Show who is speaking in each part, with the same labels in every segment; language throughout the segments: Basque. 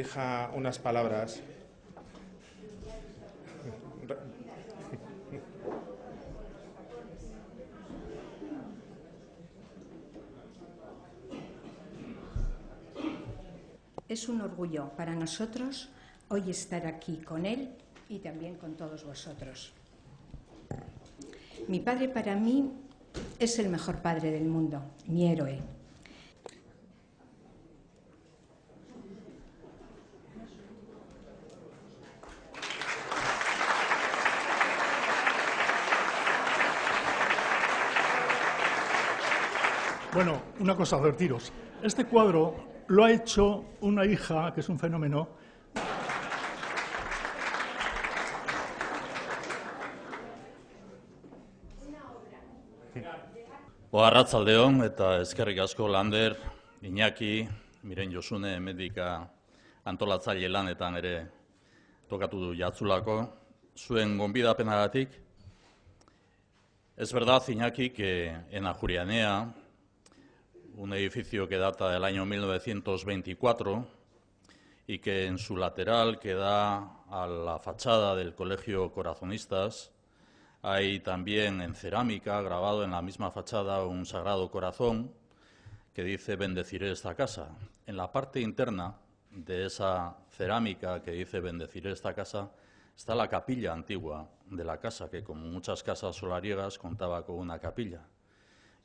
Speaker 1: dirija unas palabras.
Speaker 2: Es un orgullo para nosotros hoy estar aquí con él y también con todos vosotros. Mi padre para mí es el mejor padre del mundo, mi héroe.
Speaker 3: Bueno, una cosa, advertiros. Este cuadro lo ha hecho una hija, que es un fenómeno.
Speaker 4: Arratsaldeon eta eskerrik asko Lander, Iñaki, Miren Josune, Medika antolatzaile lanetan ere tokatu du jatzulako, zuen gonbidapenagatik. Es verdad, Iñaki, que en Ajurianea, un edificio que data del año 1924 y que en su lateral que da a la fachada del Colegio Corazonistas, hay también en cerámica, grabado en la misma fachada, un sagrado corazón que dice bendeciré esta casa. En la parte interna de esa cerámica que dice bendeciré esta casa está la capilla antigua de la casa, que como muchas casas solariegas contaba con una capilla.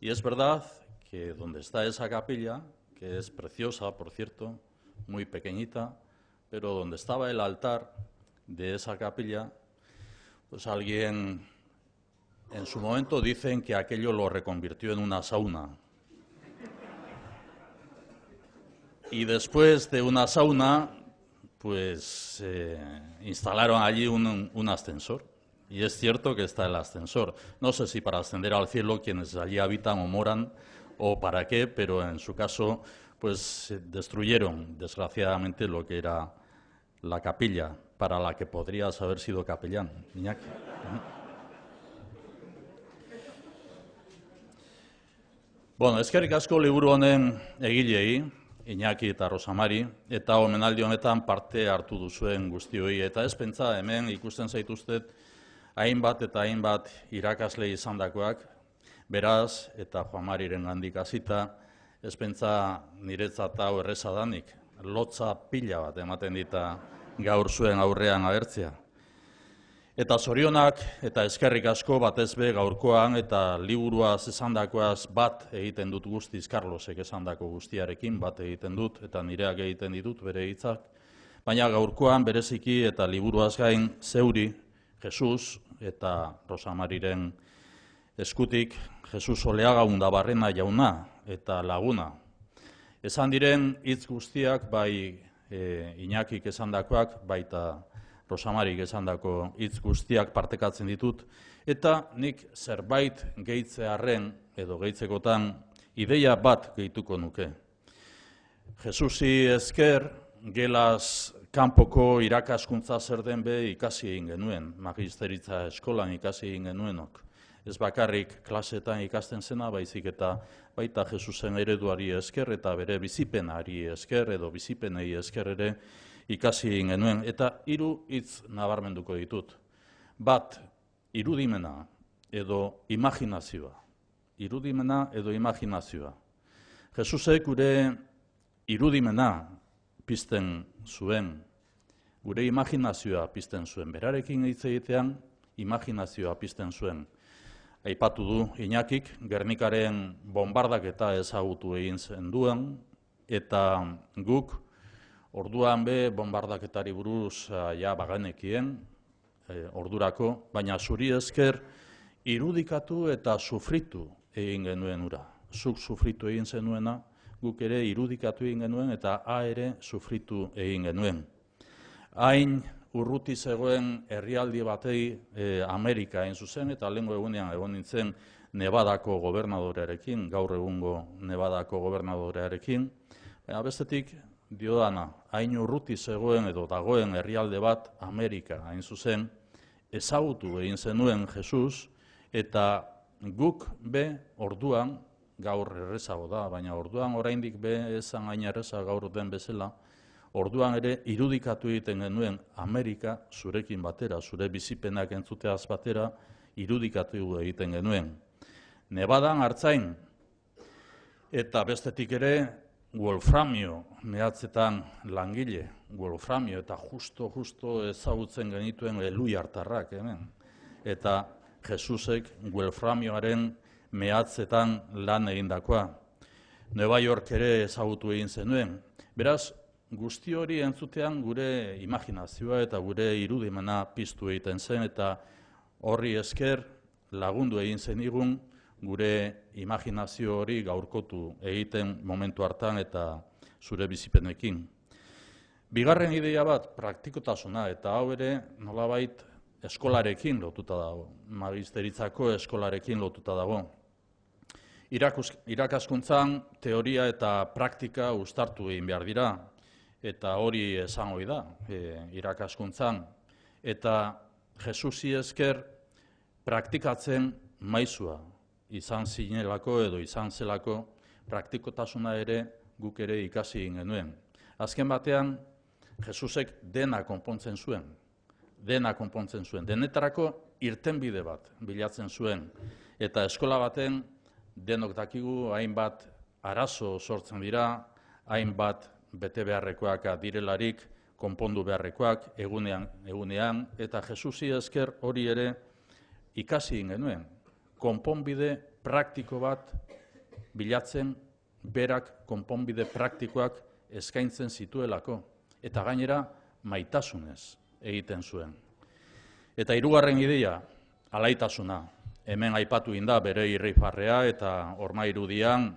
Speaker 4: Y es verdad que donde está esa capilla, que es preciosa, por cierto, muy pequeñita, pero donde estaba el altar de esa capilla, pues alguien en su momento dicen que aquello lo reconvirtió en una sauna. Y después de una sauna, pues instalaron allí un ascensor. Y es cierto que está el ascensor. No sé si para ascender al cielo quienes allí habitan o moran o para qué, pero en su caso, pues destruyeron desgraciadamente lo que era la capilla, para la que podrías haber sido capellán, Iñaki. Bueno, eskerrik asko liburu honen egilei, Iñaki eta Rosamari, eta omenaldi honetan parte hartu duzuen guztioi, eta ez pentsa hemen ikusten zaituztet hainbat eta hainbat irakasle izandakoak, beraz, eta Juan Mariren gandik hasita, ez pentsa niretzat hau erreza danik, lotza pila bat ematen dita gaur zuen aurrean agertzea. Eta zorionak eta eskerrik asko batez be gaurkoan eta liburuaz esandakoaz bat egiten dut guztiz Carlosek esandako guztiarekin bat egiten dut eta nireak egiten ditut bere hitzak, baina gaurkoan bereziki eta liburuaz gain zeuri Jesus eta Rosamariren eskutik Jesus Oleaga Undabarrena jauna eta laguna. Esan diren hitz guztiak bai Iñakik esandakoak baita Rosamarik esandako hitz guztiak partekatzen ditut, eta nik zerbait gehitzearren edo gehitzekotan ideia bat gehituko nuke. Jesusi esker, gelaz kanpoko irakaskuntza zer den be ikasi egin genuen, magisteritza eskolan ikasi egin genuenok. Ez bakarrik klasetan ikasten zena, baizik eta baita Jesusen ereduari esker eta bere bizipenari esker edo bizipenei esker ere ikasi egin genuen, eta 3 hitz nabarmenduko ditut. Bat, irudimena edo imaginazioa. Irudimena edo imaginazioa. Jesusek gure irudimena pizten zuen, gure imaginazioa pizten zuen. Berarekin hitz egitean, imaginazioa pizten zuen. Aipatu du Iñakik, Gernikaren bombardaketa ezagutu egin zen duen, eta guk orduan be bombardaketari buruz ja bagenekien ordurako, baina zuri esker irudikatu eta sufritu egin genuen ura. Zuk sufritu egin zenuena, guk ere irudikatu egin genuen eta ere sufritu egin genuen. Hain urruti zegoen herrialdi batei Amerika egin zuzen eta lehengo egunean egon nintzen Nevadako gobernadorearekin, gaur egungo Nevadako gobernadorearekin, baina bestetik diodana, hain urruti zegoen edo dagoen herrialde bat Amerika hain zuzen, ezagutu egin zenuen Jesus, eta guk be orduan, gaur errezago da, baina orduan oraindik be ezan hain erreza gaur den bezala, orduan ere irudikatu egiten genuen Amerika zurekin batera, zure bizipenak entzuteaz batera, irudikatu egiten genuen. Nevadan artzain, eta bestetik ere, wolframio mehatzetan langile, wolframio eta justo ezagutzen genituen Elhuyartarrak hemen. Eta Jesusek wolframioaren mehatzetan lan egindakoa. Nueva York ere ezagutu egin zenuen. Beraz, guzti hori entzutean gure imaginazioa eta gure irudimena piztu egiten zen, eta horri esker lagundu egin zenigun gure imaginazio hori gaurkotu egiten momentu hartan eta zure bizipenekin. Bigarren ideia bat, praktikotasuna, eta hau ere nolabait eskolarekin lotuta dago, magisteritzako eskolarekin lotuta dago. Irakaskuntzan teoria eta praktika uztartu egin behar dira, eta hori esan ohi da irakaskuntzan. Eta Jesusi esker praktikatzen maizua izan zinelako edo izan zelako, praktikotasuna ere guk ere ikasi egin genuen. Azken batean, Jesusek dena konpontzen zuen. Denetarako irtenbide bat bilatzen zuen. Eta eskola baten denok dakigu hainbat arazo sortzen dira, hainbat bete beharrekoak direlarik, konpondu beharrekoak egunean, eta Jesusi esker hori ere ikasi egin genuen. Konponbide praktiko bat bilatzen, berak konponbide praktikoak eskaintzen zituelako, eta gainera maitasunez egiten zuen. Eta hirugarren ideia, alaitasuna. Hemen aipatu egin da bere irrifarrea eta hormairudian,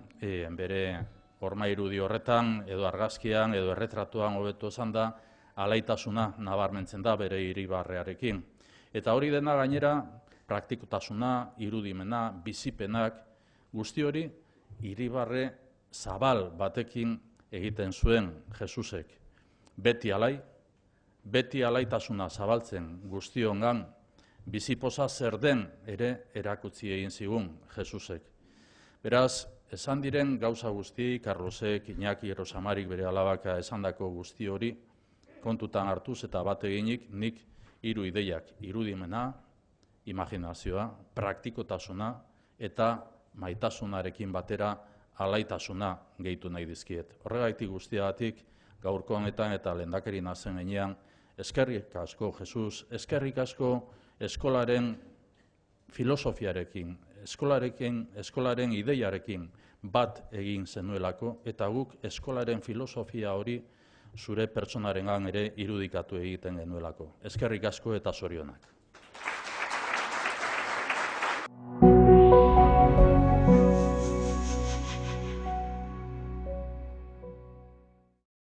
Speaker 4: bere hormairudi horretan, edo argazkian, edo erretratuan hobeto esan da, alaitasuna nabarmentzen da bere irribarrearekin. Eta hori dena gainera, praktikotasuna, irudimena, bizipenak, guzti hori irribarre zabal batekin egiten zuen Jesusek. Beti alaitasuna zabaltzen guztiongan, bizipoza zer den ere erakutsi egin zigun Jesusek. Beraz, esan diren gauza guzti, Carlosek, Iñaki, Rosamarik bere alabaka esandako guzti hori, kontutan hartuz eta bat eginik, nik hiru ideiak, irudimena, imaginazioa, praktikotasuna eta maitasunarekin batera alaitasuna gehitu nahi dizkiet. Horregaitik guztiagatik gaurko honetan eta lehendakari nazen heinean, eskerrik asko Jesus, eskerrik asko eskolaren filosofiarekin, eskolaren ideiarekin bat egin zenuelako, eta guk eskolaren filosofia hori zure pertsonarengan ere irudikatu egiten genuelako. Eskerrik asko eta zorionak.